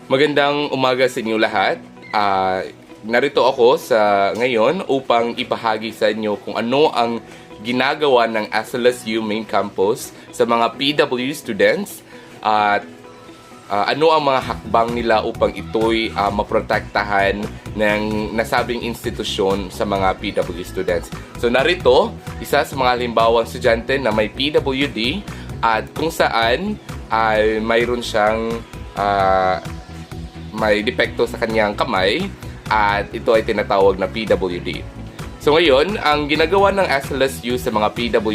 Magandang umaga sa inyo lahat. Narito ako sa ngayon upang ipahagi sa inyo kung ano ang ginagawa ng SLSU Main Campus sa mga PW students at ano ang mga hakbang nila upang ito'y maprotektahan ng nasabing institusyon sa mga PW students. So narito, isa sa mga halimbawang estudyante na may PWD at kung saan ay mayroon siyang may depekto sa kanyang kamay at ito ay tinatawag na PWD. So ngayon, ang ginagawa ng SLSU sa mga PWD